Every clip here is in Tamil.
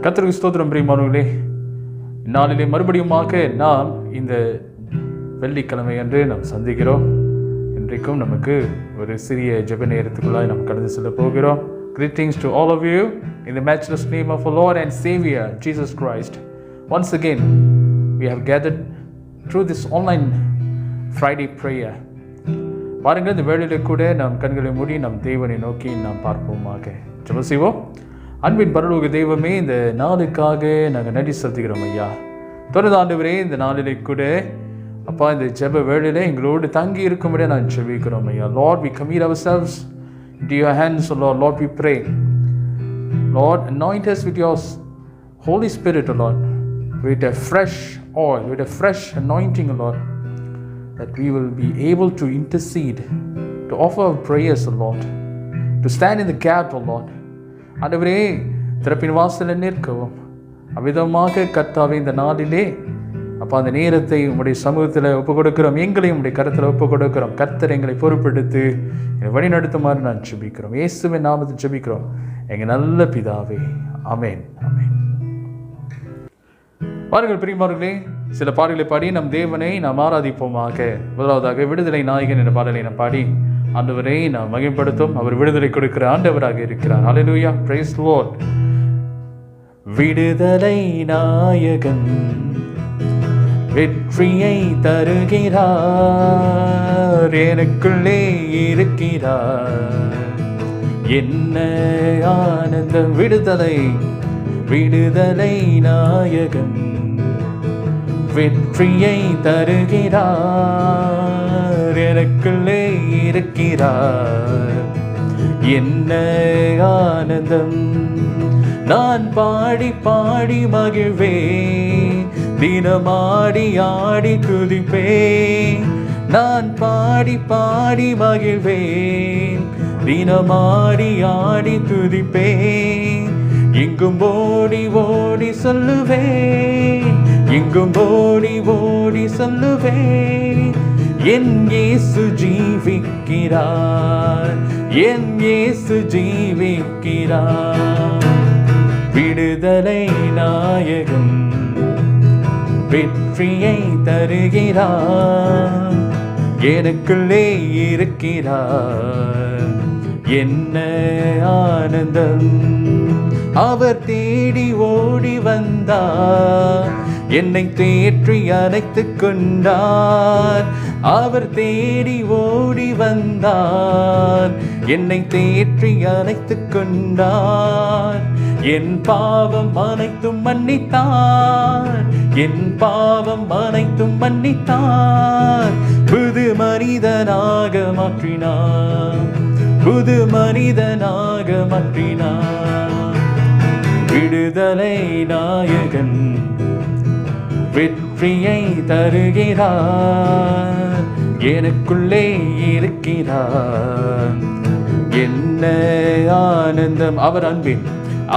கர்த்தருக்கு ஸ்தோத்திரம். பிரியமானவர்களே, இந்நாளிலே மறுபடியுமாக நாம் இந்த வெள்ளிக்கிழமை அன்று நாம் சந்திக்கிறோம். இன்றைக்கும் நமக்கு ஒரு சிறிய ஜெப நேரத்துக்குள்ளாய் நாம் கடந்து செல்ல போகிறோம். Greetings to all of you in the matchless name of our Lord and Savior Jesus Christ. Once again, we have gathered through this online Friday prayer. பாருங்கள், இந்த வேளையிலே கூட நாம் கண்களை மூடி நம் தேவனை நோக்கி நாம் பார்ப்போமாக. ஜெபம் செய்வோம். அன்பின் பரலோக தெய்வமே, இந்த நாளுக்காக நாங்கள் நன்றி செலுத்துகிறோம் ஐயா. தொடர்ந்து ஆண்டவரே, இந்த நாளிலே கூட அப்பா இந்த ஜெப வேளையிலே எங்களோடு தங்கி இருக்கும்படியாக நான் ஜெபிக்கிறோம் ஐயா. Lord, we commit ourselves into your hands, O Lord. Lord, we pray. Lord, anoint us with your Holy Spirit, O Lord, with a fresh oil, with a fresh anointing, O Lord, that we will be able to intercede, to offer prayers, O Lord, to stand in the gap, O Lord. ஆண்டவரே, திறப்பின் வாசலில் நிற்கவும் அவ்விதமாக கர்த்தாவே இந்த நாளிலே அப்போ அந்த நேரத்தை உங்களுடைய சமூகத்தில் ஒப்புக் கொடுக்கிறோம். எங்களையும் உங்களுடைய கருத்தில் ஒப்புக் கொடுக்கிறோம். கர்த்தர் எங்களை பொறுப்பெடுத்து வழி நடத்துமாறு நான் ஜெபிக்கிறோம். இயேசுவின் நாமத்தில் ஜெபிக்கிறோம் எங்கள் நல்ல பிதாவே. ஆமென், ஆமென். பாருங்கள் பிரியமானவர்களே, சில பாடல்களை பாடி நம் தேவனை நாம் ஆராதிப்போமாக. முதலாவதாக விடுதலை நாயகன் என்ற பாடலை நாம் பாடி ஆண்டவரை நாம் மகிமைப்படுத்தும். அவர் விடுதலை கொடுக்கிற ஆண்டவராக இருக்கிறார். ஹல்லேலூயா, பிரைஸ் தி லார்ட். விடுதலை நாயகன் வெற்றியை தருகிறார், எனக்குள்ளே இருக்கிறார். என்ன ஆனந்தம்! விடுதலை விடுதலை நாயகன் வெற்றியை தருகிறார், எனக்குள்ளே இருக்கிறார். என்ன ஆனந்தம்! நான் பாடி பாடி மகிழ்வேன், தினமாடி ஆடி துதிப்பேன். நான் பாடி பாடி மகிழ்வேன், தினமாடி ஆடி துதிப்பேன். எங்கும் ஓடி ஓடி சொல்லுவேன், எங்கும் ஓடி ஓடி சொல்லுவேன். என் இயேசு ஜீவிக்கிறார், என் இயேசு ஜீவிக்கிறார். விடுதலை நாயகன் வெற்றியை தருகிறார், எனக்குள்ளே இருக்கிறார். என்ன ஆனந்தம்! அவர் தேடி ஓடி வந்தார், என்னை தேற்றி அணைத்துக் கொண்டார். அவர் தேடி ஓடி வந்தார், என்னை தேற்றி அணைத்துக் கொண்டார். என் பாவம் அனைத்தும் மன்னித்தார், என் பாவம் அனைத்தும் மன்னித்தார். புது மனிதனாக மாற்றினார், புது மனிதனாக மாற்றினார். விடுதலை நாயகன் வெற்றியை தருகிறார், எனக்குள்ளே இருக்கிறார். என்ன ஆனந்தம்!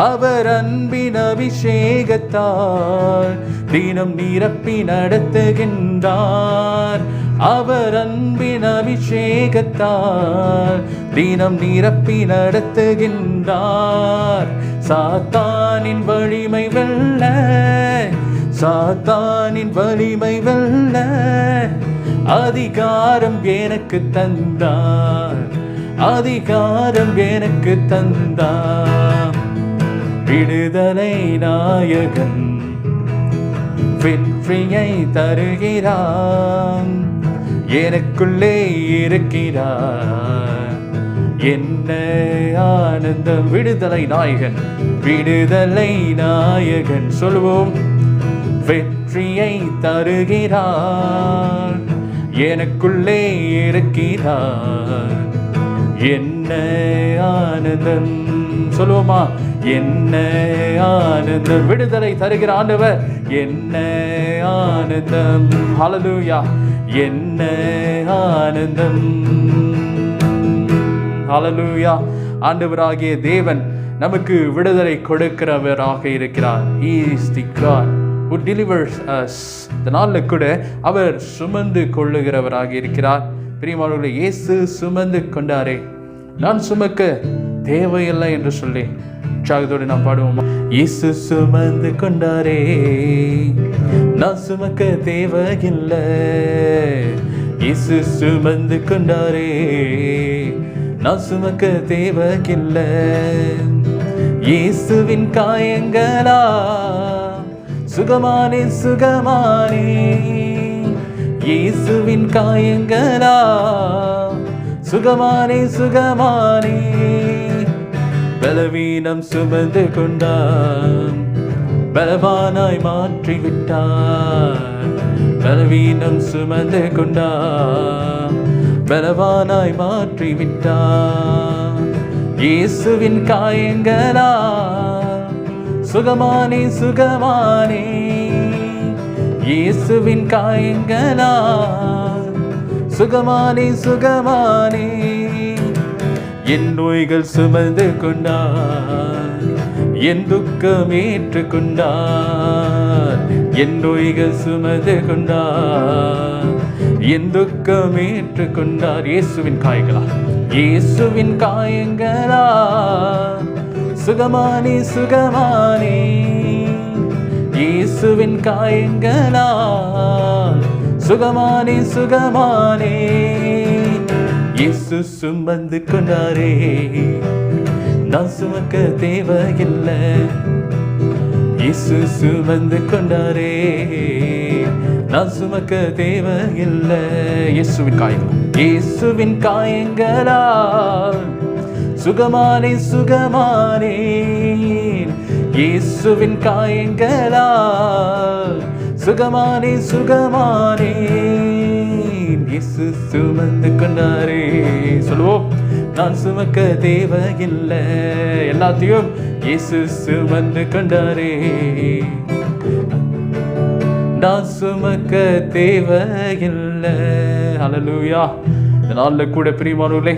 அவர் அன்பின் அபிஷேகத்தால் தினம் நிரப்பி நடத்துகின்றார். அவர் அன்பின் அபிஷேகத்தால் தினம் நிரப்பி நடத்துகின்றார். சாத்தானின் வலிமை வெல்ல, சாத்தானின் வலிமை வெல்ல அதிகாரம் எனக்கு தந்தார், அதிகாரம் எனக்கு தந்தார். விடுதலை நாயகன் வெற்றியை தருகிறான், எனக்குள்ளே இருக்கிறார். என்ன ஆனந்தம்! விடுதலை நாயகன், விடுதலை நாயகன். சொல்லுவோம். வெற்றியை தருகிறார், எனக்குள்ளே இருக்கிறார். என்ன ஆனந்தம்! சொல்லுவோமா? என்ன ஆனந்தம்! விடுதலை தருகிற ஆண்டவர், என்ன ஆனந்தம்! ஹல்லேலூயா! என்ன ஆனந்தம்! ஹல்லேலூயா! ஆண்டவராகிய தேவன் நமக்கு விடுதலை கொடுக்கிறவராக இருக்கிறார். He is the God who delivers us. இந்த நாளில் கூட அவர் சுமந்து கொள்ளுகிறவராக இருக்கிறார். பிரியமானவர்களே, இயேசு சுமந்து கொண்டாரே, நான் சுமக்க தேவையில்லை என்று சொல்லி உற்சாகத்தோடு நாம் பாடுவோம். இயேசு சுமந்து கொண்டாரே, நான் சுமக்க தேவையில்லை. இயேசு சுமந்து கொண்டாரே, நான் சுமக்க தேவையில்லை. இயேசுவின் காயங்களா சுகமானே சுகமானே. இயேசுவின் காயங்களா சுகமானே சுகமானே. பலவீனம் சுமந்து கொண்டார், பலவானாய் மாற்றிவிட்டார். பலவீனம் சுமந்து கொண்டார், பலவானாய் மாற்றிவிட்டார். இயேசுவின் காயங்களா சுகமானே சுகமானே. இயேசுவின் காயங்களா சுகமானே சுகமானே. என் நோய்கள் சுமந்து கொண்டார், என் துக்கம் ஏற்றுக் கொண்டார். என் நோய்கள் சுமந்து கொண்டார், என் துக்கம் ஏற்றுக் கொண்டார். இயேசுவின் காயங்களா, இயேசுவின் காயங்களா சுகமானே சுகமானே. இயேசுவின் காயங்களா சுகமானே சுகமானே. இயேசு சுமந்து கொண்டாரே, நான் சுமக்க தேவையில்லை. இயேசு சுமந்து கொண்டாரே, நான் சுமக்க தேவையில்லை. இயேசுவின் காயங்கள், இயேசுவின் காயங்களா சுகமானே சுகமானே. இயேசுவின் காயங்களா சுகமானே சுகமானே. இயேசு சுமந்து கொண்டாரே. சொல்லுவோம், நான் சுமக்க தேவையில்லை. எல்லாத்தையும் இயேசு சுமந்து கொண்டாரே, நான் சுமக்க தேவையில்லை. ஹல்லேலூயா. இந்த நாளில் கூட பிரியமானவர்களே,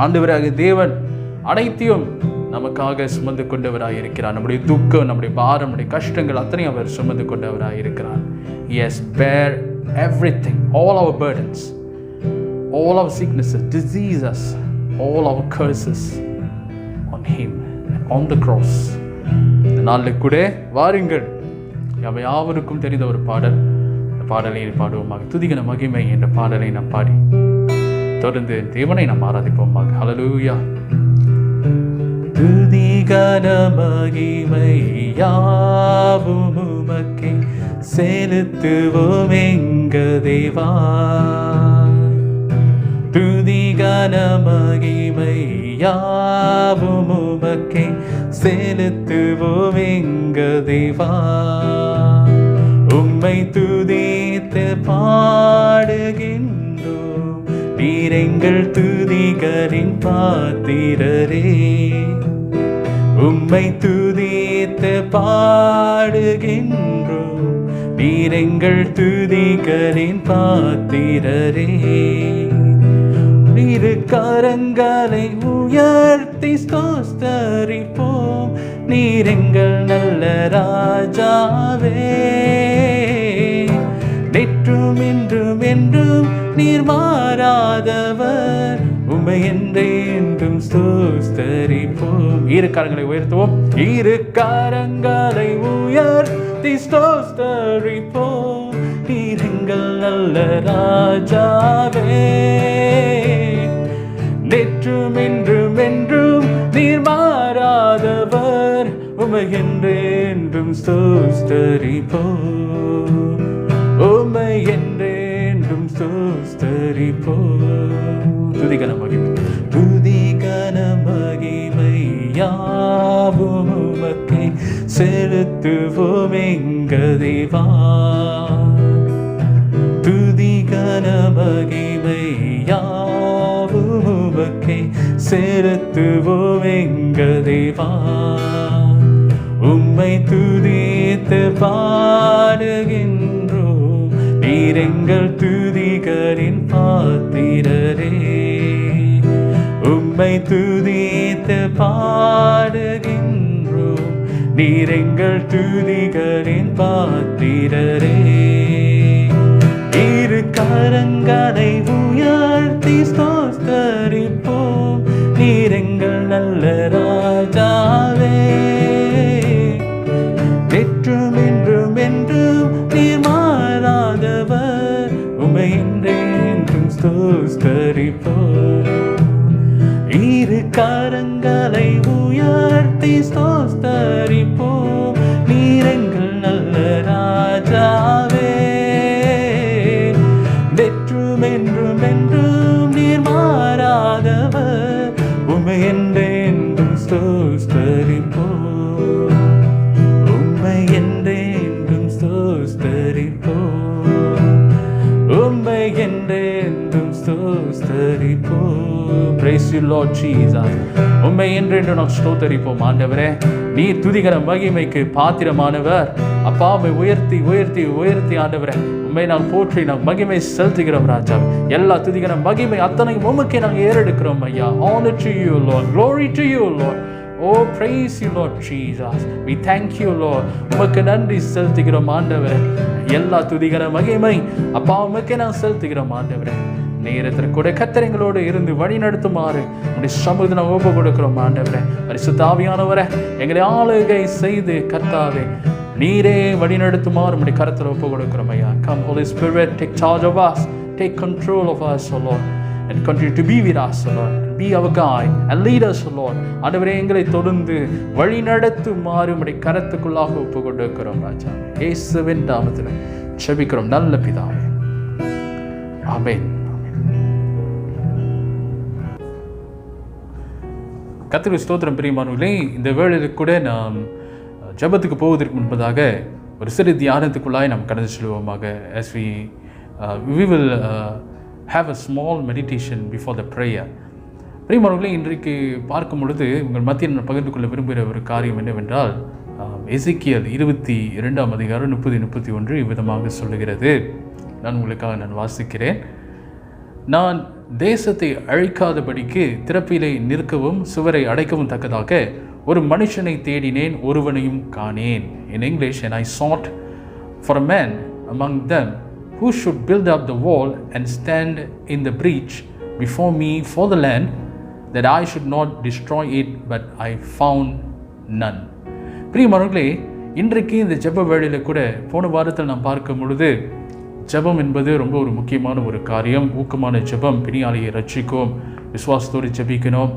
ஆண்டவராகிய தேவன் அனைத்தையும் நமக்காக சுமந்து கொண்டவராக இருக்கிறார். நம்முடைய துக்கம், நம்முடைய பாரம், நம்முடைய கஷ்டங்கள் அத்தனையும் அவர் சுமந்து கொண்டவராக இருக்கிறார். Yes, bear everything, all our burdens, all our sicknesses, diseases, all our curses on him, on the cross. இந்த நாளில் கூட வாருங்கள், யாவருக்கும் தெரிந்த ஒரு பாடல், இந்த பாடலை பாடுவோமாக. துதிகன மகிமை என்ற பாடலை நாம் பாடி தொடர்ந்து தேவனை நாம் ஆராதிப்போமாக. ஹல்லேலூயா. துதிகன மகிமை யாவும் உமக்கே செலுத்துவோம் எங்க தேவா. துதிகன மகிமை யாவும் உமக்கே செலுத்துவோம் எங்க தேவா. உம்மை துதித்து பாடுகின்றோம், நீர் எங்கள் துதிகளின் பாத்திரரே. உம்மை துதித்து பாடுகின்றோம், நீர் எங்கள் துதிகளின் பாத்திரரே. இரு கரங்களை உயர்த்தி ஸ்தோத்தரிப்போம், நீர் எங்கள் நல்ல ராஜாவே. நேற்றும் இன்றும் என்றும் நீர் மாறாதவர், உம்மை என்றென்றும் ஸ்தோத்தரிப்போம். இரு கரங்களை உயர்த்துவோம், இரு கரங்களை உயர்த்தி ஸ்தோத்தரிப்போம், நீர் எங்கள் நல்ல ராஜாவே. நேற்றும் இன்றும் என்றும் நீர் மாறாதவர், உம்மை என்றென்றும் ஸ்தோத்தரிப்போம், உம்மை என்றென்றும் ஸ்தோத்தரிப்போம். துதிகன மகிமை, துதிகன மகிமை யாவும் உமக்கே செலுத்துவோம் எங்க தேவா. துதிகன மகிமை யாவும் உமக்கே செலுத்துவோம் எங்க தேவா. உம்மை துதித்து பாடுகின்றோம், நீர் எங்கள் துதிகளின் பாத்திரரே. உம்மை துதித்து பாடுகின்றோம், நீர் எங்கள் துதிகளின் பாத்திரரே. இரு கரங்களை உயர்த்தி ஸ்தோத்தரிப்போம், நீர் எங்கள் நல்ல ராஜாவே. ஸ்தோஸ்தரிப்போம். இரு கரங்களை உயர்த்தி ஸ்தோஸ்தரிப்போம். நீர் எங்கள் நல்ல ராஜாவே, என்றும் என்றும் என்றும் நீர் மாறாதவர். உம்மை என்றென்றும் ஸ்தோஸ்தரிப்போம். உம்மை என்றென்றும் ஸ்தோஸ்தரிப்போம். உம்மை என்றென்றும் ஸ்தோஸ்தரிப்போம். Praise you Lord Jesus. உம்மை என்றென்றும் நாம் ஸ்தோத்தரிப்போம். ஆண்டவரே, நீர் துதிகர மகிமைக்கு பாத்திரமானவர். அப்பாவை உயர்த்தி உயர்த்தி உயர்த்தி ஆண்டவரே உம்மை நான் போற்றி நாம் மகிமை செலுத்துகிறோம் ராஜா. எல்லா துதிகர மகிமை அத்தனையும் உமக்கே நாங்கள் ஏறெடுக்கிறோம் ஐயா. Honor to you Lord, glory to you Lord. Oh, praise you Lord Jesus. We thank you Lord. உமக்கு நன்றி செலுத்துகிறோம் ஆண்டவரே. எல்லா துதிகர மகிமை அப்பா உமக்கே நான் செலுத்துகிறோம் ஆண்டவரே. நேரத்தில் கூட கர்த்தர் இருந்து வழி நடத்துமாறு உடைய சமூகத்தை நாம் ஒப்பு கொடுக்கிறோம் ஆண்டவரே. பரிசுத்த ஆவியானவரே, எங்களை ஆளுகை செய்து கர்த்தாவே நீரே வழி நடத்துமாறு உடைய கரத்தில் ஒப்பு கொடுக்கிறோம் ஐயா. Come Holy Spirit, take charge of us, take control of us, O Lord, and continue to be with us, O Lord. Be our guide and lead us, O Lord. ஆண்டவரே, எங்களை தொடர்ந்து வழி நடத்துமாறு உடைய கரத்துக்குள்ளாக ஒப்பு கொடுக்கிறோம் ராஜா. இயேசுவின் நாமத்தில் ஜெபிக்கிறோம் நல்ல பிதாவே. ஆமென். கர்த்தருக்கு ஸ்தோத்திரம். பிரியமானவர்களே, இந்த வேளையில் கூட நாம் ஜெபத்துக்கு போவதற்கு முன்பதாக ஒரு சிறு தியானத்துக்குள்ளாய் நாம் கடந்து செல்வோமாக. As we will have a small meditation before the prayer. பிரியமானவர்களே, இன்றைக்கு பார்க்கும் பொழுது உங்கள் மத்தியில் நான் பகிர்ந்து கொள்ள விரும்புகிற ஒரு காரியம் என்னவென்றால், எசேக்கியேல் 22ஆம் அதிகாரம் 30-31 இவ்விதமாக சொல்லுகிறது. நான் உங்களுக்காக வாசிக்கிறேன். நான் தேசத்தை அழிக்காதபடிக்கு திறப்பிலே நிற்கவும் சுவரை அடைக்கவும் தக்கதாக ஒரு மனுஷனை தேடினேன், ஒருவனையும் காணேன். In English, and I sought for a man among them who should build up the wall and stand in the breach before me for the land, that I should not destroy it, but I found none. பிரியமானவர்களே, இன்றைக்கு இந்த ஜெப வேளையில் கூட போன வாரத்தில் நாம் பார்க்கும் பொழுது ஜெபம் என்பது ரொம்ப ஒரு முக்கியமான ஒரு காரியம். ஊக்கமான ஜெபம் பிணியாளியை ரட்சிக்கும். விசுவாசத்தோடு ஜெபிக்கணும்,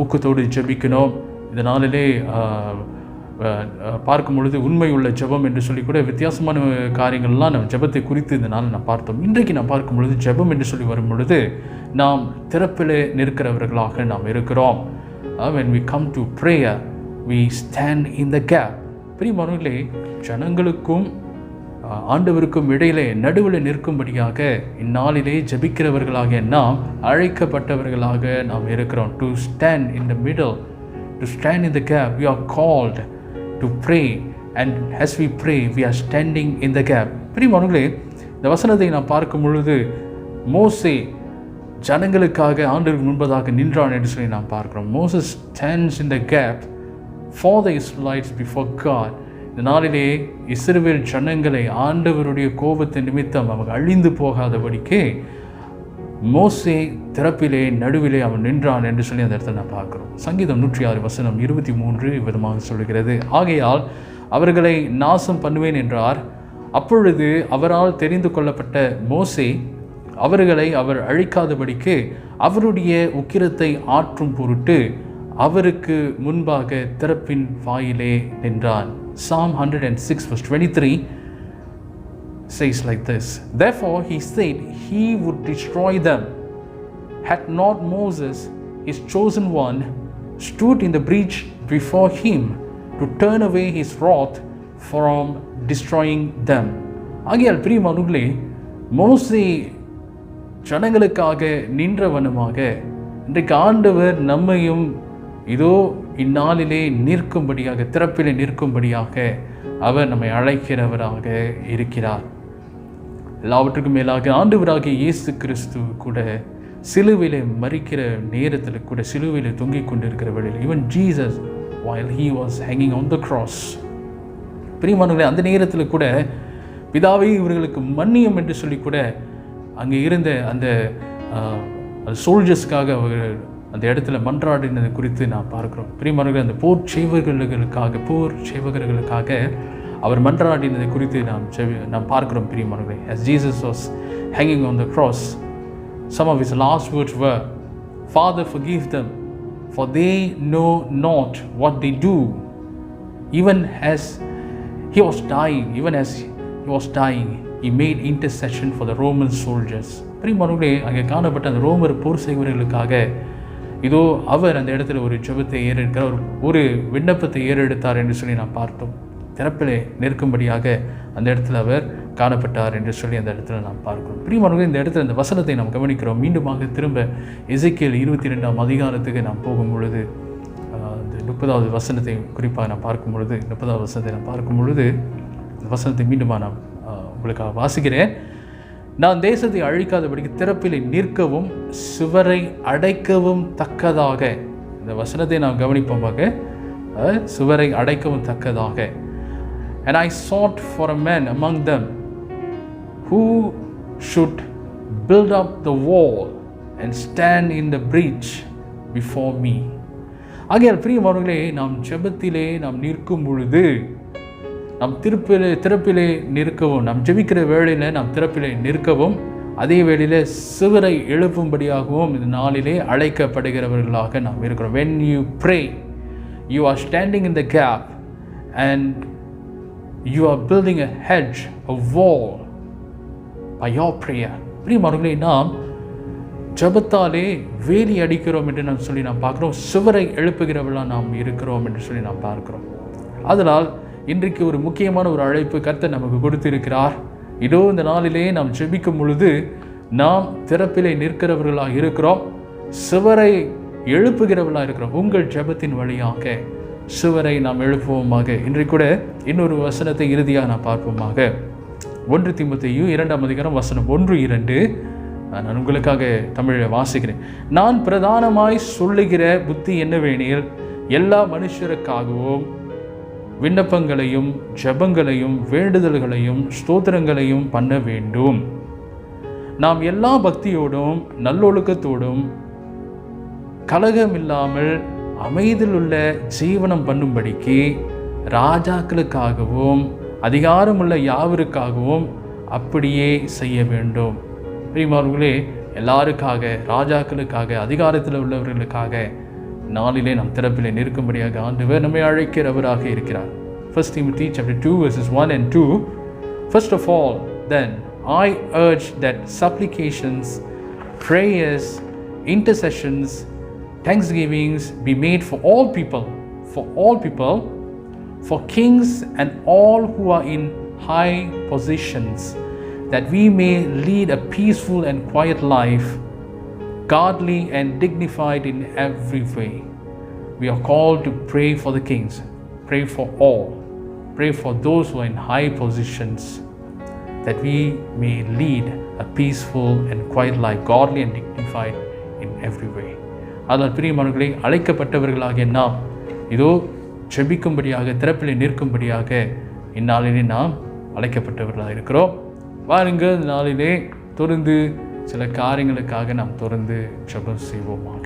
ஊக்கத்தோடு ஜெபிக்கணும். இந்த நாளிலே பார்க்கும் பொழுது உண்மை உள்ள ஜெபம் என்று சொல்லி கூட வித்தியாசமான காரியங்கள்லாம் நம்ம ஜெபத்தை குறித்து இந்த நாள் நாம் பார்த்தோம். இன்றைக்கு நாம் பார்க்கும் பொழுது ஜெபம் என்று சொல்லி வரும் பொழுது நாம் திறப்பிலே நிற்கிறவர்களாக நாம் இருக்கிறோம். When we come to prayer, we stand in the gap. பிரியமானவர்களே, ஜனங்களுக்கும் ஆண்டவருக்கும் இடையிலே நடுவில் நிற்கும்படியாக இந்நாளிலே ஜெபிக்கிறவர்களாக நாம் அழைக்கப்பட்டவர்களாக நாம் இருக்கிறோம். To stand in the middle, to stand in the gap. We are called to pray, and as we pray, we are standing in the gap. பிரியமானவர்களே, இந்த வசனத்தை நாம் பார்க்கும் பொழுது மோசே ஜனங்களுக்காக ஆண்டவருக்கு முன்பதாக நின்றான் என்று சொல்லி நாம் பார்க்கிறோம். Moses stands in the gap for the Israelites before God. இந்த நாளிலே இஸ்ரவேல் ஜனங்களை ஆண்டவருடைய கோபத்தின் நிமித்தம் அவங்க அழிந்து போகாதபடிக்கு மோசே திறப்பிலே நடுவிலே அவன் நின்றான் என்று சொல்லி அந்த இடத்துல நான் பார்க்கிறோம். சங்கீதம் 106:23 விதமாக சொல்கிறது. ஆகையால் அவர்களை நாசம் பண்ணுவேன் என்றார். அப்பொழுது அவரால் தெரிந்து கொள்ளப்பட்ட மோசே அவர்களை அவர் அழிக்காதபடிக்கு அவருடைய உக்கிரத்தை ஆற்றும் பொருட்டு அவருக்கு முன்பாக திறப்பின் வாயிலே நின்றான். Psalm 106:23 says like this: Therefore he said he would destroy them. Had not Moses, his chosen one, stood in the breach before him to turn away his wrath from destroying them. ஆகையால் பிரியமானவர்களே, மோசே ஜனங்களுக்காக நின்றவனுமாக இன்றைக்கு ஆண்டவர் நம்மையும் இதோ இந்நாளிலே நிற்கும்படியாக திறப்பிலே நிற்கும்படியாக அவர் நம்மை அழைக்கிறவராக இருக்கிறார். எல்லாவற்றுக்கும் மேலாக ஆண்டவராகிய இயேசு கிறிஸ்து கூட சிலுவையிலே மரிக்கிற நேரத்தில் கூட சிலுவையிலே தொங்கிக் கொண்டிருக்கிற வேளையில், even Jesus while he was hanging on the cross, பிரியமானவர்களே, அந்த நேரத்தில் கூட பிதாவே இவர்களுக்கு மன்னியும் என்று சொல்லி கூட அங்கே இருந்த அந்த சோல்ஜர்ஸ்க்காக அவர்கள் அந்த இடத்துல மன்றாடினது குறித்து நான் பார்க்கிறோம். பிரியமானவர்களே, அந்த போர் சேவகர்களுக்காக அவர் மன்றாடினதை குறித்து நாம் பார்க்கிறோம். பிரியமானவர்களே, as Jesus was hanging on the cross, Some of his last words were, Father, forgive them, for they know not what they do. Even as he was dying, he mmade intercession for the Roman soldiers. பிரியமானவர்களே, அங்கே காணப்பட்ட அந்த ரோமர் போர் செய்வர்களுக்காக இதோ அவர் அந்த இடத்துல ஒரு ஜெபத்தை ஏறெடுக்கிறார், ஒரு விண்ணப்பத்தை ஏறெடுத்தார் என்று சொல்லி நாம் பார்த்தோம். திறப்பிலே நிற்கும்படியாக அந்த இடத்துல அவர் காணப்பட்டார் என்று சொல்லி அந்த இடத்துல நாம் பார்க்கிறோம். பிரியமானவர்களே, இந்த இடத்துல இந்த வசனத்தை நாம் கவனிக்கிறோம். மீண்டுமாக திரும்ப எசேக்கியேல் 22ஆம் அதிகாரத்துக்கு நாம் போகும் பொழுது இந்த 30வது வசனத்தை குறிப்பாக நாம் பார்க்கும் பொழுது 30வது வசனத்தை நாம் பார்க்கும் பொழுது இந்த வசனத்தை மீண்டுமாக நான் உங்களுக்காக வாசிக்கிறேன். நான் தேசத்தை அழிக்காதபடிக்கு திறப்பிலே நிற்கவும் சுவரை அடைக்கவும் தக்கதாக, இந்த வசனத்தை நாம் கவனிப்போமாக, சுவரை அடைக்கவும் தக்கதாக. And I sought for a man among them who should build up the wall and stand in the breach before me. ஆகையால் பிரியமானவர்களே, நாம் ஜெபத்திலே நாம் நிற்கும் பொழுது, நாம் திறப்பிலே நிற்கவும், நாம் ஜெபிக்கிற வேளையில் நாம் திறப்பிலே நிற்கவும், அதே வேளையில் சுவரை எழுப்பும்படியாகவும் இந்த நாளிலே அழைக்கப்படுகிறவர்களாக நாம் இருக்கிறோம். When you pray, you are standing in the gap and you are building a hedge, a wall by your prayer. பிரியமானவர்களே, நாம் ஜெபத்தாலே வேலி அடிக்கிறோம் என்று நாம் சொல்லி நாம் பார்க்கிறோம். சுவரை எழுப்புகிறவர்களாக நாம் இருக்கிறோம் என்று சொல்லி நாம் பார்க்கிறோம். அதனால் இன்றைக்கு ஒரு முக்கியமான ஒரு அழைப்பு கர்த்தர் நமக்கு கொடுத்திருக்கிறார். இதோ இந்த நாளிலே நாம் ஜெபிக்கும் பொழுது நாம் திறப்பிலே நிற்கிறவர்களாக இருக்கிறோம், சுவரை எழுப்புகிறவர்களாக இருக்கிறோம். உங்கள் ஜெபத்தின் வழியாக சுவரை நாம் எழுப்புவோமாக. இன்றைக்கு கூட இன்னொரு வசனத்தை இறுதியாக நாம் பார்ப்போமாக. 1 தீமோத்தேயு 2ஆம் அதிகாரம் வசனம் 1-2 நான் உங்களுக்காக தமிழில் வாசிக்கிறேன். நான் பிரதானமாய் சொல்லுகிற புத்தி என்னவெனில், எல்லா மனுஷருக்காகவும் விண்ணப்பங்களையும் ஜெபங்களையும் வேண்டுதல்களையும் ஸ்தோத்திரங்களையும் பண்ண வேண்டும். நாம் எல்லா பக்தியோடும் நல்லொழுக்கத்தோடும் கலகமில்லாமல் அமைதியிலுள்ள ஜீவனம் பண்ணும்படிக்கு ராஜாக்களுக்காகவும் அதிகாரமுள்ள யாவருக்காகவும் அப்படியே செய்ய வேண்டும். பிரியமானவர்களே, எல்லாருக்காக, ராஜாக்களுக்காக, அதிகாரத்தில் உள்ளவர்களுக்காக நாளிலே நாம் திறப்பிலே நிற்கும்படியாக ஆண்டவர் நம்மை அழைக்கிறவராக இருக்கிறார். 1 Timothy chapter 2 verses 1 and 2. First of all, then, I urge that supplications, prayers, intercessions, thanksgivings be made for all people, for kings and all who are in high positions, that we may lead a peaceful and quiet life, godly and dignified in every way. We are called to pray for the kings, pray for all, pray for those who are in high positions, that we may lead a peaceful and quiet life, godly and dignified in every way. அதனால் பிரியமானவர்களே, அழைக்கப்பட்டவர்களாகிய நாம் இதோ ஜெபிக்கும்படியாக, திறப்பிலே நிற்கும்படியாக இந்நாளிலே நாம் அழைக்கப்பட்டவர்களாக இருக்கிறோம். வாருங்கள், இந்த நாளிலே தொடர்ந்து சில காரியங்களுக்காக நாம் தொடர்ந்து ஜெபம் செய்வோமாக.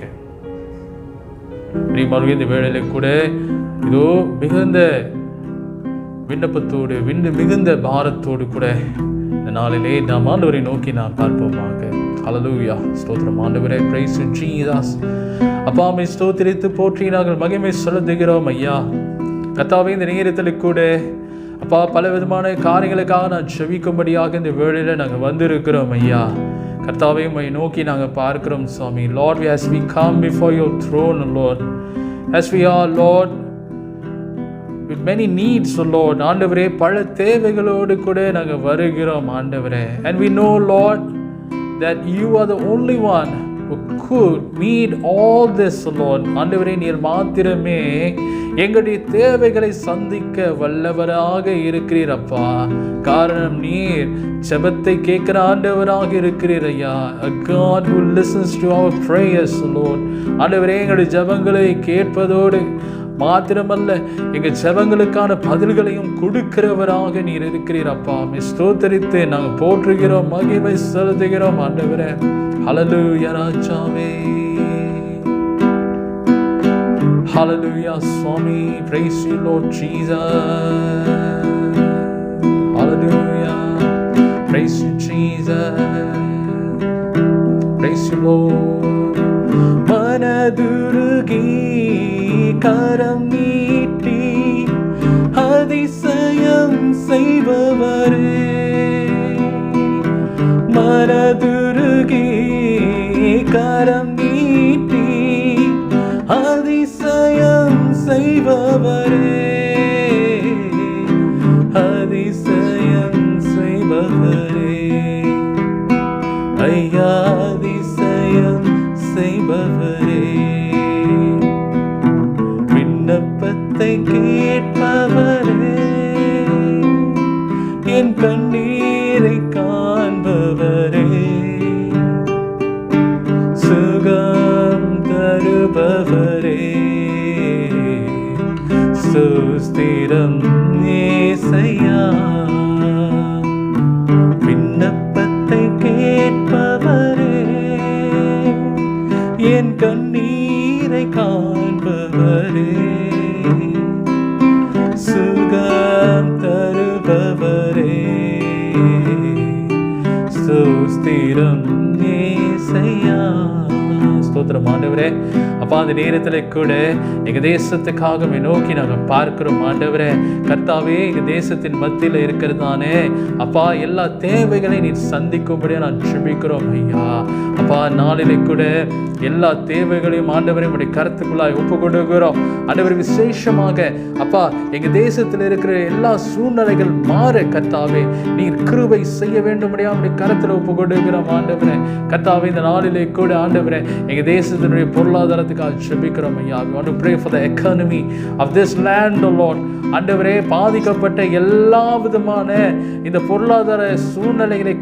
பிரியமானவர்களே, இந்த வேளையில கூட இதோ மிகுந்த விண்ணப்பத்தோடு மிகுந்த பாரத்தோடு கூட இந்த நாளிலே நாம் ஆண்டவரை நோக்கி நாம் பார்ப்போமாக. ஹல்லேலூயா, ஸ்தோத்திரம் ஆண்டவரே, பிரைஸ் யூ ஜீசஸ். அப்பா, அம்மை ஸ்தோத்திரித்து போற்றி நாங்கள் மகிமை செலுத்துகிறோம் ஐயா. கர்த்தாவே, இந்த நேரத்தில் கூட அப்பா பல விதமான காரியங்களுக்காக நான் ஜெபிக்கும்படியாக இந்த வேளையில் நாங்கள் வந்திருக்கிறோம் ஐயா. கர்த்தாவே, உம்மை நோக்கி நாங்கள் பார்க்கிறோம் சுவாமி. Lord, as we come before your throne, Lord, as we are, Lord, with many needs, Lord, ஆண்டவரே, பல தேவைகளோடு கூட நாங்கள் வருகிறோம் ஆண்டவரே. And we know, Lord, that you are the only one who could meet all this, Lord. ஆண்டவரே, நீர் மாத்திரமே எங்களுடைய தேவைகளை சந்திக்க வல்லவராக இருக்கிறீர் அப்பா. காரணம் நீர் ஜெபத்தை கேட்கிற ஆண்டவராக இருக்கிறீர் ஐயா. A God who listens to our prayers, Lord. ஆண்டவரே, எங்களுடைய ஜெபங்களை கேட்பதோடு மாத்திரமல்ல, எங்கள் ஜெபங்களுக்கான பதில்களையும் கொடுக்கிறவராக நீர் இருக்கிறீர் அப்பா. ஸ்தோத்திரித்து நாங்கள் போற்றுகிறோம், மகிமை செலுத்துகிறோம் ஆண்டவரே. ஹல்லேலூயா ராஜாவே, hallelujah swami, praise you Lord Jesus, hallelujah, praise you Jesus, praise you Lord. மனதுருகி கரம் நீட்டி அதிசயம் செய்பவரே, மனதுருகி கரம் நீட்டி அதிசயம் செய்பவரே, அதிசயம் செய்பவரே, ஐயா அதிசயம் செய்பவரே, விண்ணப்பத்தை கேட்பவரே, என் கண்ணீரை காண்பவரே, சுகம் தருபவரே, ஸ்தோத்திரம் ஏசையா, விண்ணப்பத்தை கேட்பவரே, என் கண்ணீரை காண்பவரே, சுகம் தருபவரே, ஸ்தோத்திரம் ஏசையா. ஸ்தோத்திரம் ஆண்டவரே. அப்பா, அந்த நேரத்தில் கூட எங்கள் தேசத்துக்காக நோக்கி நாங்கள் பார்க்கிறோம் ஆண்டவரே. கர்த்தாவே, எங்கள் தேசத்தின் மத்தியில் இருக்கிறதானே அப்பா எல்லா தேவைகளையும் நீர் சந்திக்கும்படியாக நான் ஜெபிக்கிறோம் ஐயா. அப்பா, நாளிலே கூட எல்லா தேவைகளையும் ஆண்டவரை உடைய கருத்துக்குள்ளாய் ஒப்பு கொடுக்கிறோம் ஆண்டவரை. விசேஷமாக அப்பா, எங்கள் தேசத்தில் இருக்கிற எல்லா சூழ்நிலைகள் மாற கர்த்தாவே நீர் கிருபை செய்ய வேண்டும்படியாக உடைய கருத்தில் ஒப்பு கொடுக்கிறோம் ஆண்டவரே. கர்த்தாவே, இந்த நாளிலே கூட ஆண்டவரே எங்கள் தேசத்தினுடைய பொருளாதாரத்துக்காக ஜெபிக்கிறோம் ஐயா. We want to pray for the economy of this land, O Lord. ஆண்டவரே, பாதிக்கப்பட்ட எல்லா விதமான இந்த பொருளாதார சூழ்நிலைகளை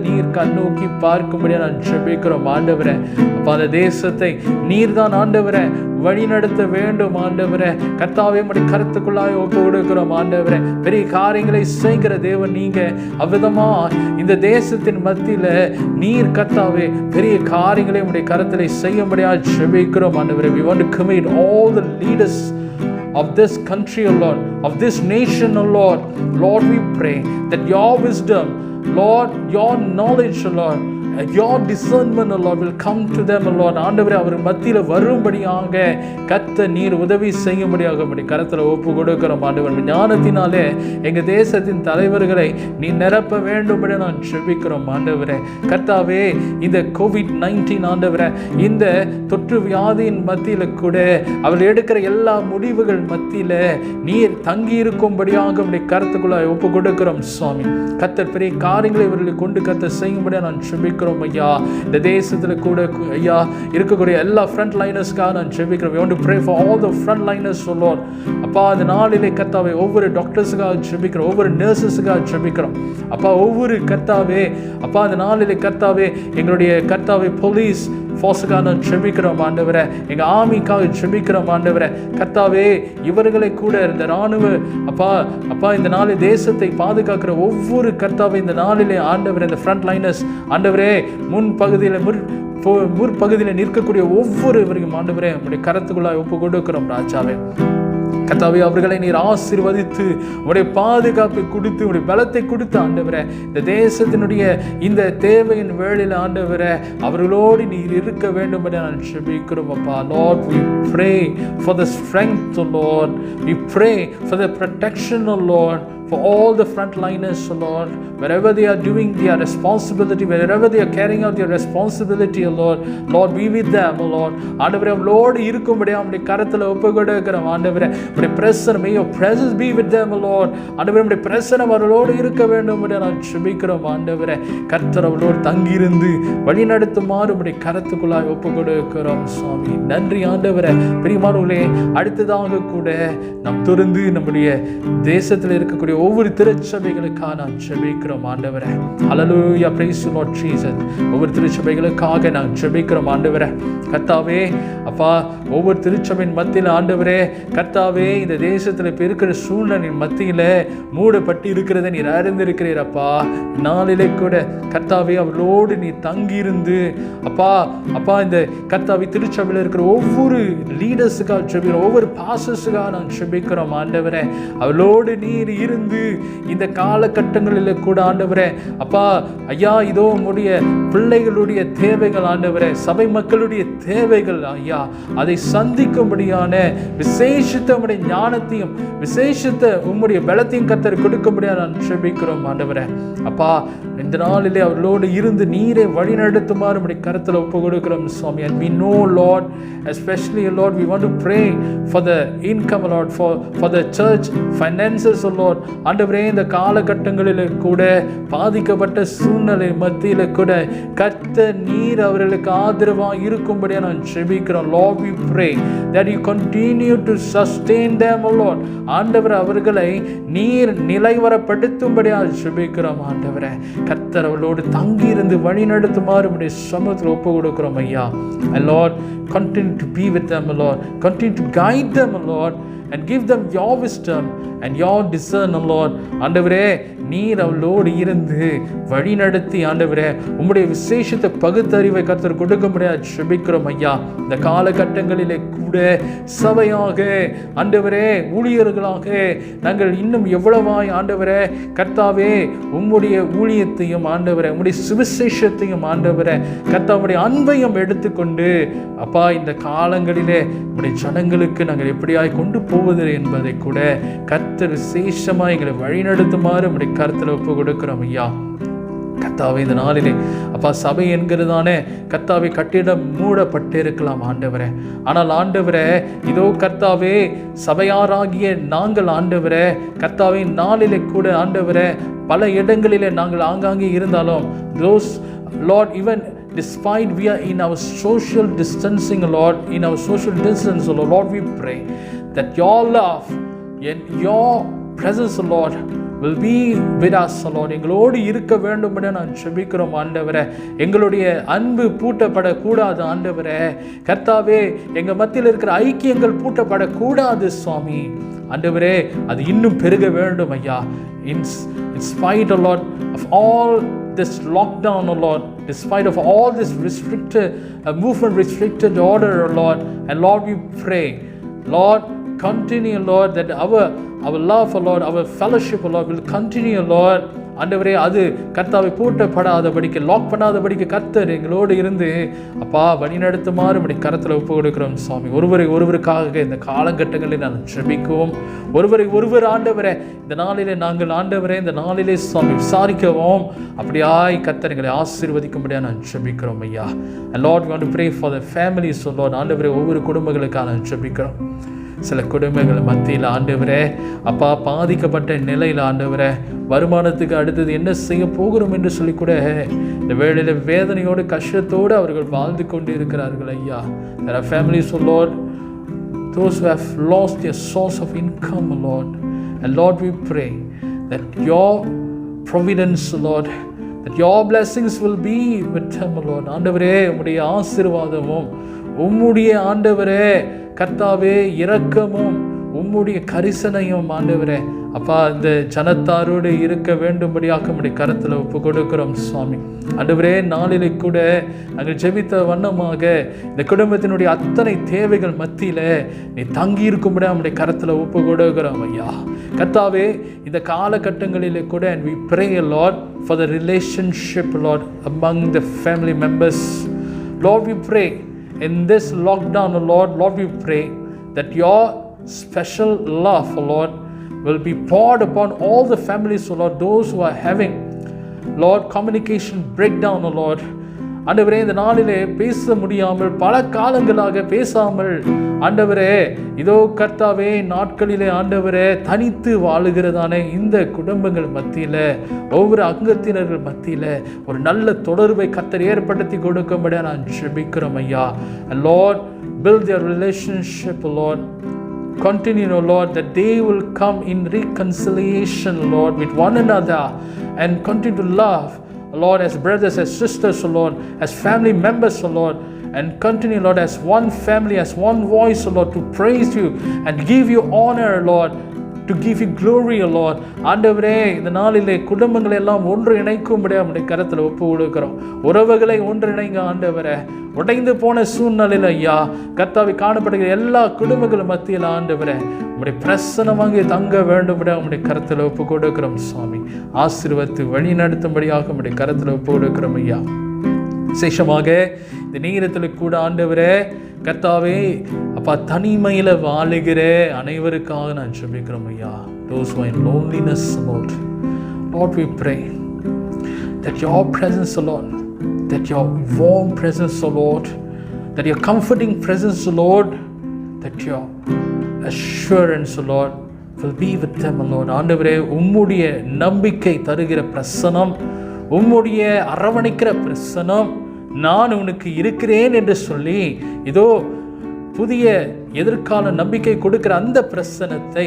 நீர் கண்ணோக்கி பார்க்கும்படியா நான் ஜெபிக்கிறோம் ஆண்டவரே. அப்ப அந்த தேசத்தை நீர் தான் ஆண்டவரே வழிநடத்த வேண்டும் ஆண்டவரே. கர்த்தாவே, உம்முடைய கருத்துக்குள்ளாய் ஒப்பு கொடுக்கிறோம் ஆண்டவரே. பெரிய காரியங்களை செய்கிற தேவன் நீங்க. அவ்விதமா இந்த தேசத்தின் மத்தியில நீர் கர்த்தாவே பெரிய காரியங்களை உம்முடைய கருத்திலே செய்யும்படியா ஜெபிக்கிறோம் ஆண்டவரே. We want to commit all the leaders of this country, O Lord, of this nation, O Lord. Lord, we pray that your wisdom, Lord, your knowledge, O Lord, your discernment, O Lord, will come to them, O Lord. ஆண்டவரே, அவர் மத்தியில் வரும்படியாக கர்த்தர் நீர் உதவி செய்யும்படியாக உம்முடைய கரத்தில் ஒப்பு கொடுக்கிறோம் ஆண்டவர். ஞானத்தினாலே எங்க தேசத்தின் தலைவர்களை நீ நிரப்ப வேண்டும்படி நான் ஜெபிக்கிறோம் ஆண்டவரே. கர்த்தாவே, இந்த COVID-19 ஆண்டவரே, இந்த தொற்று வியாதியின் மத்தியில கூட அவர் எடுக்கிற எல்லா முடிவுகள் மத்தியில நீர் தங்கி இருக்கும்படியாக உம்முடைய கருத்துக்குள்ளாய் ஒப்பு கொடுக்கிறோம் சுவாமி. கர்த்தர் பெரிய காரியங்களை இவர்களை கொண்டு கர்த்தர் செய்யும்படியாக நான் ஜெபிக்கிறோம் ஐயா. இந்த தேசத்துல கூட ஐயா இருக்கக்கூடிய எல்லா ஃப்ரண்ட் லைனர்ஸ்க்காக நான் ஜெபிக்கிறோம். We want to pray for all the front liners, O Lord. அப்பா, அந்த நாளிலே கர்த்தாவே ஒவ்வொரு டாக்டர்ஸுக்காக ஜெபிக்கிறோம், ஒவ்வொரு நர்சஸுக்காக ஜெபிக்கிறோம் அப்பா. ஒவ்வொரு கர்த்தாவே அப்பா, அந்த நாளிலே கர்த்தாவே எங்களுடைய கர்த்தாவே போலீஸ் ஃபோர்ஸுக்காக நான் ஜெபிக்கிறோம் ஆண்டவரே. எங்கள் ஆர்மிக்காக ஜெபிக்கிறோம் ஆண்டவரே. கர்த்தாவே, இவர்களை கூட இந்த இராணுவ அப்பா இந்த நாளில் தேசத்தை பாதுகாக்கிற ஒவ்வொரு கர்த்தாவே இந்த நாளிலே ஆண்டவரே, இந்த ஃப்ரண்ட் லைனர்ஸ் ஆண்டவரே, முற்பகுதியில் நிற்கக்கூடிய ஒவ்வொருவரையும் ஆண்டவரே உடைய கரத்துக்குள்ளாய் ஒப்பு கொடுக்கிறோம் ராஜாவே. கர்த்தாவே, அவர்களை நீர் ஆசீர்வதித்து உடைய பாதுகாப்பை கொடுத்து உடைய பலத்தை கொடுத்து ஆண்டவரே, இந்த தேசத்தினுடைய இந்த தேவையின் வேளையில் ஆண்டவரே அவர்களோடு நீர் இருக்க வேண்டும் என நான் ஜெபிக்கிறோம் அப்பா. Lord, we pray for the strength, O Lord. We pray for the protection, O Lord, for all the frontliners, O Lord, wherever they are doing their responsibility, wherever they are carrying out their responsibility, O Lord, Lord, be with them, O Lord. ஆண்டவரே, அவர்களோடு இருக்கும்படியாக உம்முடைய கரத்தில் ஒப்பு கொடுக்கிறோம் ஆண்டவரே. உம்முடைய பிரசன்னம், may your presence be with them, O Lord. ஆண்டவரே, உம்முடைய பிரசன்னம் அவர்களோடு இருக்க வேண்டும் என்று நான் ஜெபிக்கிறோம் ஆண்டவரே. கர்த்தர் அவர்களோடு தங்கியிருந்து வழி நடத்துமாறு உம்முடைய கரத்துக்குள்ளாய் ஒப்பு கொடுக்கிறோம் சுவாமி. நன்றி ஆண்டவரே. பிரியமானவர்களே, அடுத்ததாக கூட நாம் தொடர்ந்து நம்முடைய தேசத்தில் இருக்கக்கூடிய ஒவ்வொரு திருச்சபைகளுக்காக நான் ஜெபிக்கிறோம் ஆண்டவரே. ஹல்லேலூயா, பிரைஸ் தி லார்ட் ஜீசஸ். ஒவ்வொரு திருச்சபைகளுக்காக நான் ஜெபிக்கிறோம் ஆண்டவரே. கர்த்தாவே அப்பா, ஒவ்வொரு திருச்சபையின் மத்தியில் ஆண்டவரே கர்த்தாவே, இந்த தேசத்தில் இப்போ இருக்கிற சூழ்நிலையின் மத்தியில் மூடப்பட்டு இருக்கிறத நீர் அறிந்திருக்கிறீர் அப்பா. நாளிலே கூட கர்த்தாவே அவர்களோடு நீ தங்கியிருந்து அப்பா இந்த கர்த்தாவே திருச்சபையில் இருக்கிற ஒவ்வொரு லீடர்ஸுக்காக ஜெபிக்கிறோம், ஒவ்வொரு பாஸ்டர்ஸுக்காக நான் ஜெபிக்கிறோம் ஆண்டவரே. அவளோடு நீர் இருந்து இந்த காலகட்டங்களில் கூட கூட ஆண்டவரே அப்பா ஐயா இதோ உம்முடைய பிள்ளைகளுடைய தேவைகள் ஆண்டவரே, சபை மக்களுடைய தேவைகள் ஐயா, அதை சந்திக்கும்படியான விசேஷித்த உம்முடைய ஞானத்தையும் விசேஷித்த உம்முடைய பலத்தையும் கர்த்தர் கொடுக்கும்படியா நான் ஜெபிக்கிறோம் ஆண்டவரே. அப்பா இந்த நாளிலே அவர்களோடு இருந்து நீரை வழி நடத்துமாறு உம்முடைய கரத்தில் ஒப்பு கொடுக்கிறோம் சுவாமி. And we know Lord, especially Lord, we want to pray for the income Lord, for the church finances Lord. ஆண்டவரே இந்த காலகட்டங்களில் கூட பாதிக்கப்பட்ட சூழ்நிலை மத்தியில் கூட கர்த்தர் நீர் அவர்களுக்கு ஆதரவாக இருக்கும்படியா நான் ஜெபிக்கிறோம். Lord, we pray that you continue to sustain them Lord. ஆண்டவர் அவர்களை நீர் நிலைவரப்படுத்தும்படியா ஜெபிக்கிறோம் ஆண்டவரே. கர்த்தர் அவர்களோடு தங்கி இருந்து வழி நடத்துமாறு உம்முடைய சமூகத்தில் ஒப்பு கொடுக்கிறோம் ஐயா. And Lord, continue to be with them Lord, continue to guide them Lord, and give them your wisdom and your discernment Lord. ஆண்டவரே நீர் அவளோடு இருந்து வழி நடத்தி ஆண்டவரே உம்முடைய விசேஷத்தை பகுத்தறிவை கர்த்தர் கொடுக்க முடியாது ஜெபிக்கிறோம் ஐயா. இந்த காலகட்டங்களிலே கூட சபையாக ஆண்டவரே ஊழியர்களாக நாங்கள் இன்னும் எவ்வளவாய் ஆண்டவரே கர்த்தாவே உம்முடைய ஊழியத்தையும் ஆண்டவரே உம்முடைய சுவிசேஷத்தையும் ஆண்டவரே கர்த்தாவுடைய அன்பையும் எடுத்துக்கொண்டு அப்பா இந்த காலங்களிலே உம்முடைய ஜனங்களுக்கு நாங்கள் எப்படியாய் கொண்டு போவது என்பதை கூட கர்த்தர் விசேஷமாக எங்களை வழிநடத்துமாறு உம்முடைய கர்த்தரை ஒப்பு கொடுக்கிறோம் ஐயா. கர்த்தாவே இந்த நாளிலே அப்பா சபை என்கிறதானே கர்த்தாவே கட்டிடம் மூடப்பட்டிருக்கலாம் ஆண்டவரே, ஆனால் ஆண்டவரே இதோ கர்த்தாவே சபையாராகிய நாங்கள் ஆண்டவரே கர்த்தாவே நாளிலே கூட ஆண்டவரே பல இடங்களிலே நாங்கள் ஆங்காங்கே இருந்தாலும் those Lord, even despite we are in our social distancing Lord, in our social distance Lord, we pray that your love and your presence Lord will be with us Lord. எங்களோடு இருக்க வேண்டும் என நான் ஜெபிக்கிறோம் ஆண்டவரே. எங்களுடைய அன்பு பூட்டப்படக்கூடாது ஆண்டவரே. கர்த்தாவே எங்கள் மத்தியில் இருக்கிற ஐக்கியங்கள் பூட்டப்படக்கூடாது சுவாமி. ஆண்டவரே அது இன்னும் பெருக வேண்டும் ஐயா. In spite Lord of all this lockdown Lord, despite of all this restricted movement, restricted order Lord, and Lord we pray Lord, continue Lord that our love for Lord, our fellowship Lord will continue Lord. ஆண்டவரே அது கர்த்தாவை பூட்டப்படாதபடிக்கு லாக் பண்ணாதபடிக்கு கர்த்தர் எங்களோடு இருந்து அப்பா வழி நடத்துமாறு உம்முடைய கரத்தில் ஒப்பு கொடுக்கிறோம் சுவாமி. ஒருவருக்காக இந்த காலகட்டங்களில் நான் ஜெபிக்கவும் ஒருவர் ஆண்டவரே இந்த நாளிலே நாங்கள் ஆண்டவரே இந்த நாளிலே சுவாமி விசாரிக்கவும் அப்படியாய் கர்த்தர் எங்களை ஆசீர்வதிக்கும்படியா நான் ஜெபிக்கிறோம் ஐயா. And Lord, we want to pray for the families so Lord. ஆண்டவரே ஒவ்வொரு குடும்பங்களுக்காக நான் ஜெபிக்கிறோம். சில குடும்பங்கள் மத்தியில் ஆண்டவரே அப்பா பாதிக்கப்பட்ட நிலையில் ஆண்டவரே வருமானத்துக்கு அடுத்தது என்ன செய்ய போகிறோம் என்று சொல்லி கூட இந்த வேளையில் வேதனையோடு கஷ்டத்தோடு அவர்கள் வாழ்ந்து கொண்டு இருக்கிறார்கள் ஐயா. There are families oh Lord, those who have lost their source of income Lord, and Lord we pray that your providence Lord, that your blessings will be with them Lord. ஆண்டவரே உம்முடைய ஆசீர்வாதமும் உம்முடைய ஆண்டவரே கர்த்தாவே இரக்கமும் உம்முடைய கரிசனையும் ஆண்டவரே அப்பா இந்த ஜனத்தாரோடு இருக்க வேண்டும்படியாக உம்முடைய கரத்தில் ஒப்பு கொடுக்கிறோம் சுவாமி. ஆண்டவரே நாளிலே கூட நாங்கள் ஜெபித்த வண்ணமாக இந்த குடும்பத்தினுடைய அத்தனை தேவைகள் மத்தியில் நீ தங்கி இருக்கும்படியா உம்முடைய கரத்தில் ஒப்பு கொடுக்கிறோம் ஐயா. கர்த்தாவே இந்த காலகட்டங்களிலே கூட and we pray Lord for the relationship Lord among the family members. Lord, we pray in this lockdown Lord we pray that your special love Lord will be poured upon all the families Lord, those who are having Lord communication breakdown Lord. ஆண்டவரே இந்த நாளிலே பேச முடியாமல் பல காலங்களாக பேசாமல் ஆண்டவரே இதோ கர்த்தாவே நாட்களிலே ஆண்டவரே தனித்து வாழுகிறதானே இந்த குடும்பங்கள் மத்தியில் ஒவ்வொரு அங்கத்தினர்கள் மத்தியில் ஒரு நல்ல தொடர்பை கர்த்தர் ஏற்படுத்தி கொடுக்கும்படியா நான் ஜெபிக்கிறோம் ஐயா. And Lord, build their relationship Lord. Continue Lord that they will come in reconciliation Lord with one another and continue to love Lord as brothers, as sisters Lord, as family members Lord, and continue Lord as one family, as one voice Lord to praise you and give you honor Lord to give you glory, O Lord. ஆண்டவரே, இந்த நாளிலே குடும்பங்களை எல்லாம் ஒன்று இணைக்கும்படியாக நம்முடைய கரத்தில் ஒப்பு கொடுக்கிறோம். உறவுகளை ஒன்றிணைங்க ஆண்டவரே. உடைந்து போன சூழ்நிலையில் ஐயா கர்த்தாவை காணப்படுகிற எல்லா குடும்பங்களும் மத்தியில் ஆண்டவரே உம்முடைய பிரசன்னமாக தங்க வேண்டும்படியாக உம்முடைய கரத்தில் ஒப்பு கொடுக்கிறோம் சுவாமி. ஆசீர்வதித்து வழி நடத்தும்படியாக உம்முடைய கரத்தில் ஒப்பு கொடுக்கிறோம் ஐயா. விசேஷமாக இந்த நேரத்தில் கூட ஆண்டவரே கர்த்தாவே அப்பா தனிமையில் வாழுகிற அனைவருக்காக நான் ஜெபிக்கிறோம் ஐயா. Those who are in loneliness, Lord, we pray that your presence, Lord, that your warm presence, Lord, that your comforting presence, Lord, that your assurance, Lord, will be with them, Lord. ஆண்டவரே உம்முடைய நம்பிக்கை தருகிற பிரசனம், உம்முடைய அரவணைக்கிற பிரசனம், நான் உனக்கு இருக்கிறேன் என்று சொல்லி இதோ புதிய எதிர்கால நம்பிக்கை கொடுக்கிற அந்த பிரசனத்தை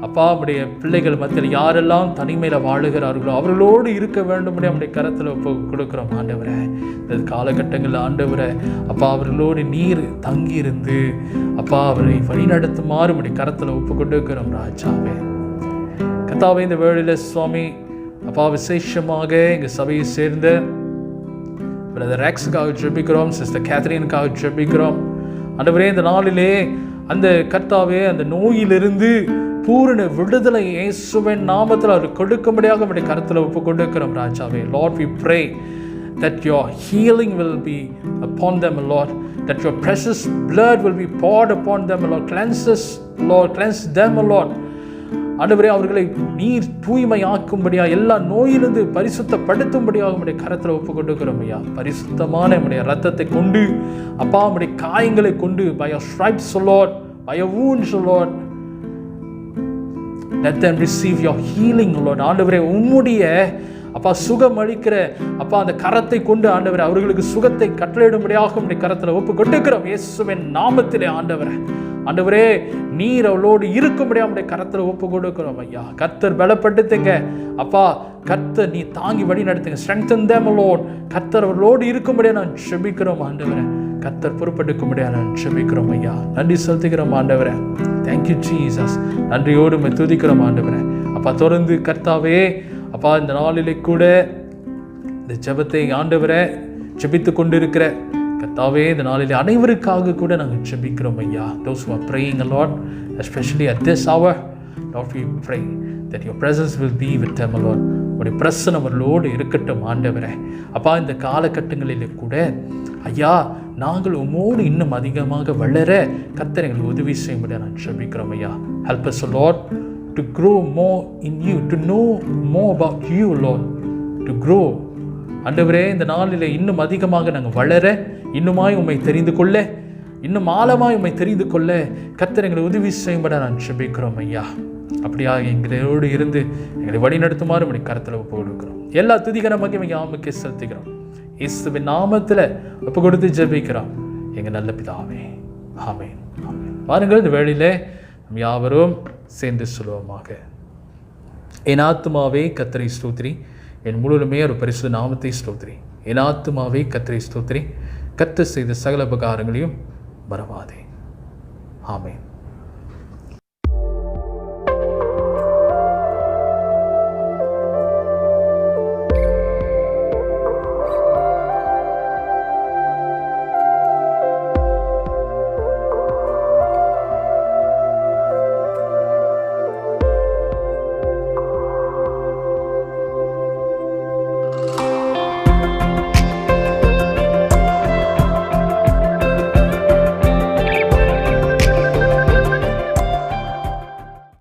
அப்பா உடைய பிள்ளைகள் மத்தியில் யாரெல்லாம் தனிமையில் வாழுகிறார்களோ அவர்களோடு இருக்க வேண்டும் நம்முடைய கரத்தில் கொடுக்குறோம் ஆண்டவரே. இந்த காலகட்டங்களில் ஆண்டவரே அப்பா அவர்களோடு நீர் தங்கியிருந்து அப்பா அவரை வழிநடத்துமாறு நம்முடைய கரத்தில் ஒப்பு கொடுக்கிறோம் ராஜாவே. கர்த்தாவே, இந்த வேளையில் சுவாமி அப்பா விசேஷமாக எங்கள் சபையை சேர்ந்த பிரதர் ரெக்ஸுக்காக ஜெபிக்கிறோம், சிஸ்டர் கேத்ரினுக்காக ஜெபிக்கிறோம் ஆண்டவரே. இந்த நாளிலே அந்த கர்த்தாவே அந்த நோயிலிருந்து பூரண விடுதலை இயேசுவின் நாமத்தில் அவர் கொடுக்கும்படியாக நம்முடைய கருத்தில் ஒப்பு கொடுக்கிறோம் ராஜாவே. Lord, we pray that your healing will be upon them, Lord, that your precious blood will be poured upon them, Lord. Cleanse them, Lord. ஆண்டவரே அவர்களை நீர் தூய்மையாக்கும்படியா எல்லா நோயிலிருந்து பரிசுத்தப்படுத்தும்படியாக நம்முடைய கரத்தில் ஒப்பு கொடுக்கிறோம் ஐயா. பரிசுத்தமான நம்முடைய ரத்தத்தை கொண்டு அப்பா நம்முடைய காயங்களை கொண்டு by your stripes, Lord, by your wounds, Lord, let them receive your healing, Lord. ஆண்டவரே உம்முடைய அப்பா சுகம் அளிக்கிற அப்பா அந்த கரத்தை கொண்டு ஆண்டவரே அவர்களுக்கு சுகத்தை கட்டளையிடும்படியாக நம்முடைய கரத்தில் ஒப்பு கொடுக்கிறோம் இயேசுவின் நாமத்திலே. ஆண்டவரே நீர் அவளோடு இருக்கும்படியாக நம்முடைய கரத்தில் ஒப்பு கொடுக்கிறோம் ஐயா. கர்த்தர் பலப்படுத்துங்க அப்பா, கர்த்தர் நீ தாங்கி வழி நடத்துங்க. strengthen them, Lord. கர்த்தர் அவளோடு இருக்கும்படியாக நான் ஜெபிக்கிறோம் ஆண்டவரே. கர்த்தர் பொறுப்பெடுக்கும்படியாக நான் ஜெபிக்கிறோம் ஐயா. நன்றி செலுத்துகிறோம் ஆண்டவரே. Thank you Jesus. நன்றியோடு துதிக்கிறோம் ஆண்டவரே. அப்பா தொடர்ந்து கர்த்தாவே அப்பா இந்த நாளிலே கூட இந்த ஜெபத்தை ஆண்டவரே ஜெபித்து கொண்டிருக்கிற கர்த்தாவே இந்த நாளிலே அனைவருக்காக கூட நாங்கள் ஜெபிக்கிறோம் ஐயா. Those who are praying, Lord, especially at this hour, Lord, we pray that your presence will be with them, Lord. உடைய பிரசன்னம் அவர்களோடு இருக்கட்டும் ஆண்டவரே. அப்பா இந்த காலகட்டங்களிலே கூட ஐயா நாங்கள் உம்மோடு இன்னும் அதிகமாக வளர கர்த்தர் எங்களுக்கு உதவி செய்ய முடியாது நான் ஜெபிக்கிறோம் ஐயா. Help us, Lord, to grow more in you, to know more about you, Lord, to grow. ஆண்டவரே இந்த நாளிலே இன்னும் அதிகமாக நாங்கள் வளர, இன்னுமாய் உம்மை தெரிந்து கொள்ள, இன்னும் ஆழமாய் உம்மை தெரிந்து கொள்ள கர்த்தர் எங்களை உதவி செய்யும்படி நான் ஜெபிக்கிறோம் ஐயா. அப்படியாக எங்களோடு இருந்து எங்களை வழி நடத்துமாறு உம்முடைய கரத்தில் ஒப்பு கொடுக்கிறோம். எல்லா துதிகர மகிமை யாமுக்கே செலுத்துகிறோம். இயேசுவின் நாமத்தில் ஒப்பு கொடுத்து ஜெபிக்கிறோம் எங்கள் நல்ல பிதாவே. ஆமென். பாருங்கள் இந்த வேளையிலே நம் யாவரும் சேர்ந்து சொல்லுவோமாக. என் ஆத்துமாவே கர்த்தரை ஸ்தோத்திரி, என் முழுமே ஒரு பரிசுத்த நாமத்தை ஸ்தோத்திரி. என் ஆத்துமாவே கர்த்தரை ஸ்தோத்திரி, கர்த்தர் செய்த சகல உபகாரங்களையும் மறவாதே. ஆமென்.